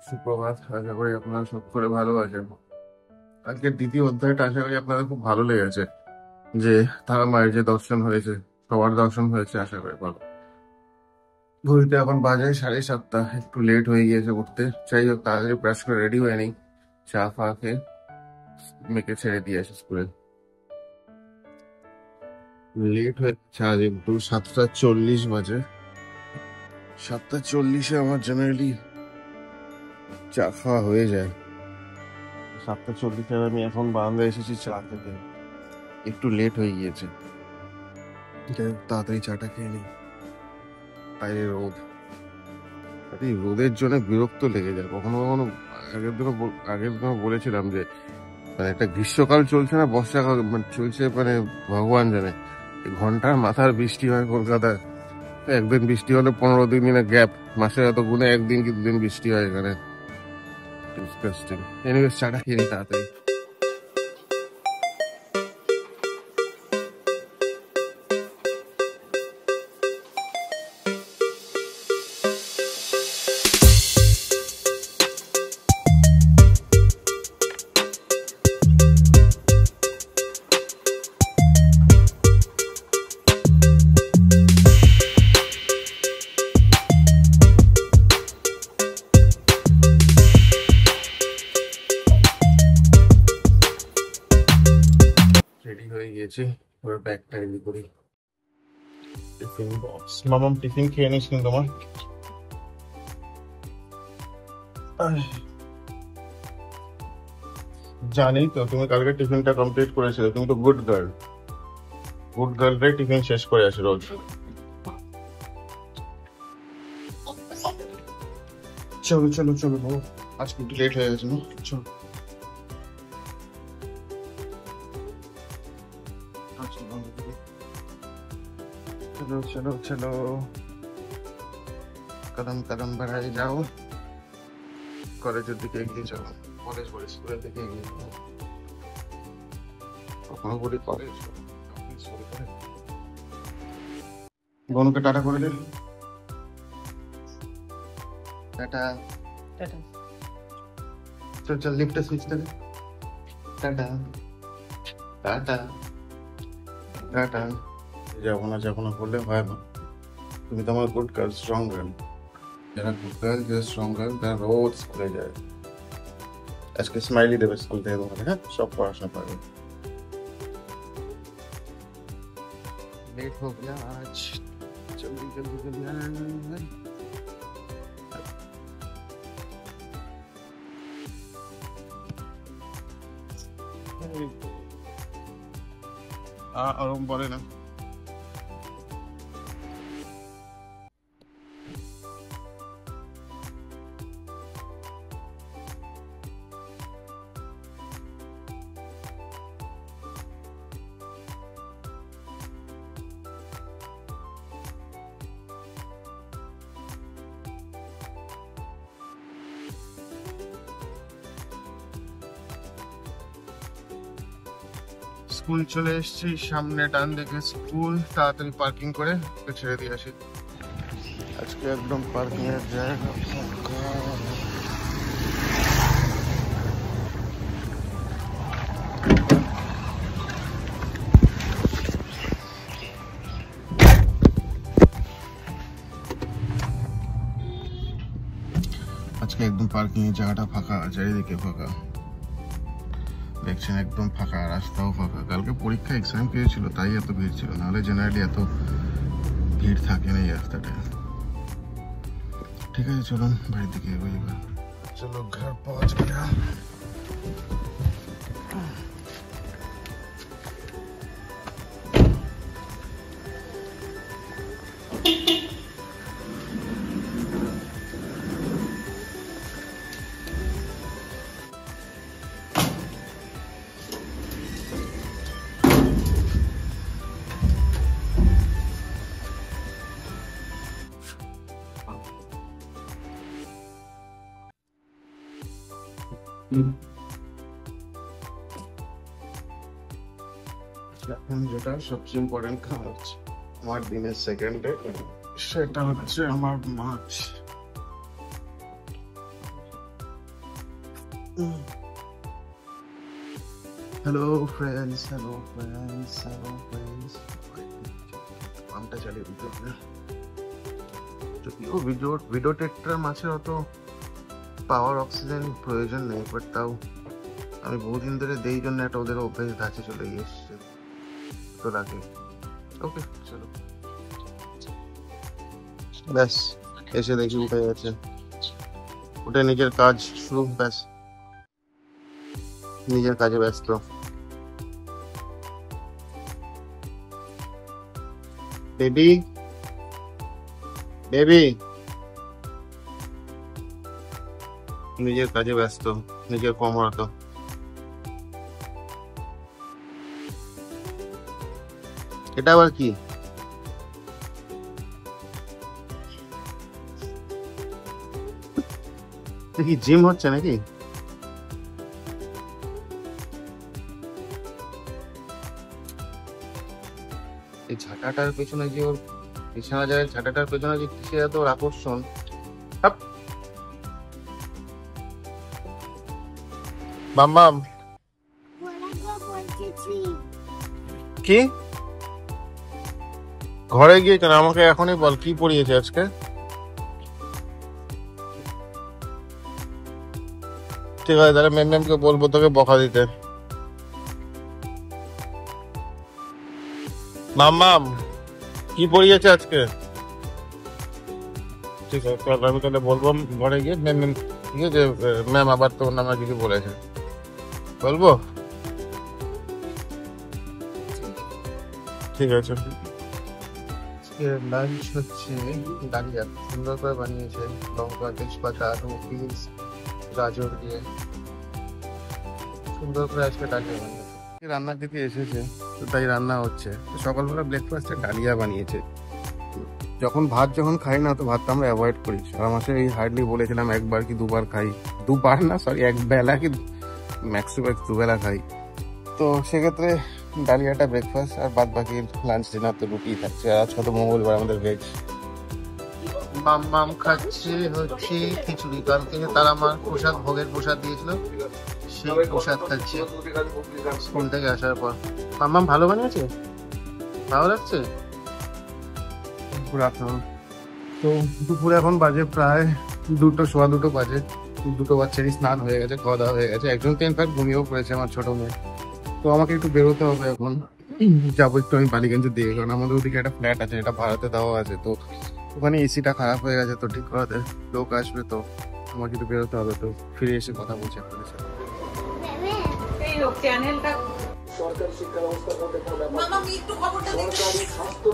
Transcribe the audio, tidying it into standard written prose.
সুপ্রভাত, আশা করি আপনারা সকলে ভালো আছেন। আজকের দ্বিতীয় অধ্যায়টা আশা করি আপনাদের খুব ভালো লেগেছে। যে তারা মায়ের যে দর্শন হয়েছে, সবার দর্শন হয়েছে আশা করি ভালো। ঘড়িতে এখন বাজে 7:30, একটু লেট হয়ে গিয়েছে উঠতে। যাই হোক, তাড়াতাড়ি ব্রাশ করে রেডি হয়ে নিই, চা ফা খেয়ে মেয়েকে ছেড়ে দিয়ে আসি স্কুলে। লেট হয়ে যাচ্ছে আজ একটু, 7:40 বাজে। 7:40 আমার জেনারেলি চা খাওয়া হয়ে যায়। 7:40 আমি এখন বারান্দায় এসেছি চা খেতে, একটু লেট হয়ে গিয়েছে। তাড়াতাড়ি চাটা খেয়ে নিই। বাইরে রোদ, এই রোদের জন্য বিরক্ত লেগে যায় কখনো কখনো। আগের দিনও বলেছিলাম যে মানে একটা গ্রীষ্মকাল চলছে না বর্ষাকাল মানে চলছে, মানে ভগবান জানে। ঘন্টার মাথার বৃষ্টি হয় কলকাতায়। একদিন বৃষ্টি হলে 15 দিনের গ্যাপ, মাসে এত গুনে একদিন কি দুদিন বৃষ্টি হয় এখানে। ডিসকাস্টিং। এনিওয়েজ চাটা খেয়ে নিই তাড়াতাড়ি। রেডি হয়ে গিয়েছি, এবার ব্যাগটা রেডি করি। টিফিন বক্স, মামাম টিফিন খেয়ে নিস কিন্তু তোমার। জানি তো তুমি কালকে টিফিনটা কমপ্লিট করেছিলে, তুমি তো গুড গার্ল। গুড গার্লরাই টিফিন শেষ করে আসে রোজ। চলো চলো চলো বাবু, আজকে একটু লেট হয়ে গেছে না, চলো। चलो चलो चलो, कदम कदम बढ़ाए जाओ, কলেজের দিকে এগিয়ে যাও। কলেজ বলে স্কুলের দিকে এগিয়ে যাও। কখনো বলি কলেজ, গনুকে টাটা করে দে। টাটা। টাটা। চল চল, লিফটে সুইচ দে। Tata tata tata. যাবো না বললে হয় না। তুমি তো আমার গুড গার্ল, স্ট্রং গার্ল। যারা গুড গার্ল, যারা স্ট্রং গার্ল, তারা রোজ স্কুলে যায়। আজকে স্মাইলি দেবে স্কুল থেকে তোমাকে, হ্যাঁ সব পড়াশোনা পারবে। लेट हो गया आज, जल्दी जल्दी जल्दी আর বলে না। স্কুল চলে এসেছি, সামনে ডান দিকে স্কুল। তাড়াতাড়ি পার্কিং করে ছেড়ে দিয়ে আসি। আজকে একদম পার্কিং এর জায়গা ফাঁকা। আজকে একদম পার্কিং এর জায়গাটা ফাঁকা, চারিদিকে ফাঁকা দেখছেন, একদম ফাঁকা, রাস্তাও ফাঁকা। কালকে পরীক্ষা এক্সাম পেয়েছিল তাই এত ভিড় ছিল, নাহলে জেনারেলি এত ভিড় থাকে না এই রাস্তাটায়। ঠিক আছে চলুন বাড়ির দিকে এগোই এবার। চলো ঘর পৌঁছ গয়া। এখন যেটা সবচেয়ে ইম্পর্টেন্ট খাওয়া হচ্ছে আমার দিনের সেকেন্ডে, সেটা হচ্ছে আমার মাছ। হ্যালো ফ্রেন্ডস, পাম্পটা চালিয়ে দিতে হবে। যদিও ভিডিও টেকটার মাছের অত পাওয়ার অক্সিজেন প্রয়োজন নেই, বাট তাও আমি বহুদিন ধরে দেই জন্য একটা ওদের অভ্যেস ধাঁচে চলে এসছে তো লাগে। ওকে চলো, ব্যাস এসে দেখি উঠে গেছে, উঠে নিজের কাজ শুরু, ব্যাস নিজের কাজে ব্যস্ত। বেবি বেবি নিজের কাজে ব্যস্ত, নিজের কর্মরত। এটা আবার কি? দেখি জিম হচ্ছে নাকি? এই ঝাঁটাটার পেছনে যে ওর বিছানা যায়, ঝাঁটাটার পেছনে যে কিসের এত ওর আকর্ষণ। মাম্মাম কি ঘরে গিয়ে কেন? আমাকে এখনই বল কি পড়িয়েছে আজকে। ঠিক আছে, তাহলে ম্যামকে বলবো তোকে বকা দিতে। মাম্মাম কি পড়িয়েছে আজকে? ঠিক আছে, আমি তাহলে বলবো ঘরে গিয়ে ম্যাম, ঠিক আছে ম্যাম আবার তোর নামে কিছু বলেছে, বলবো। ঠিক আছে। লাঞ্চ হচ্ছে ডালিয়া, সুন্দর করে বানিয়েছে, লঙ্কা, তেজপাতা, আলু, পিস, গাজর দিয়ে সুন্দর করে আজকে ডালিয়া বানিয়েছে। রান্না দিতে এসেছে তো তাই রান্না হচ্ছে। সকালবেলা ব্রেকফাস্টে ডালিয়া বানিয়েছে। যখন খাই না তো ভাতটা আমরা অ্যাভয়েড করি। সারা মাসে এই হার্ডলি বলেছিলাম একবার কি দুবার খাই, দুবার না সরি এক বেলা কি ম্যাক্সিমাম দুবেলা খাই। তো সেক্ষেত্রে ডালিয়াটা ব্রেকফাস্ট, আর বাদ বাকি লাঞ্চ ডিনার তো রুটি থাকছে। আর আজকে তো মঙ্গলবার, আমাদের ভেজ। মাম খাচ্ছে হচ্ছে খিচুড়ি, কালকে তারা আমার প্রসাদ, ভোগের প্রসাদ দিয়েছিল, সেই প্রসাদ খাচ্ছে স্কুল থেকে আসার পর। মাম্মাম ভালো বানিয়েছে, ভালো লাগছে। তো দুপুরে এখন বাজে প্রায় 2টো, সোয়া 2টো বাজে। 2টো বাচ্চারই স্নান হয়ে গেছে, খাওয়া দাওয়া হয়ে গেছে। একজন তো ইনফ্যাক্ট ঘুমিয়েও পড়েছে, আমার ছোট মেয়ে। তো আমাকে একটু বেরোতে হবে এখন, যাবো একটু আমি বালিগঞ্জের দিকে, কারণ আমাদের ওদিকে একটা ফ্ল্যাট আছে, এটা ভাড়াতে দেওয়া আছে। তো ওখানে এসিটা খারাপ হয়ে গেছে, তো ঠিক করাতে লোক আসবে, তো আমাকে একটু বেরোতে হবে। তো ফিরে এসে কথা বলছি আপনাদের সাথে। সরকারি শিক্ষা ব্যবস্থার মধ্যে কোনো ব্যাপার সরকারি স্বাস্থ্য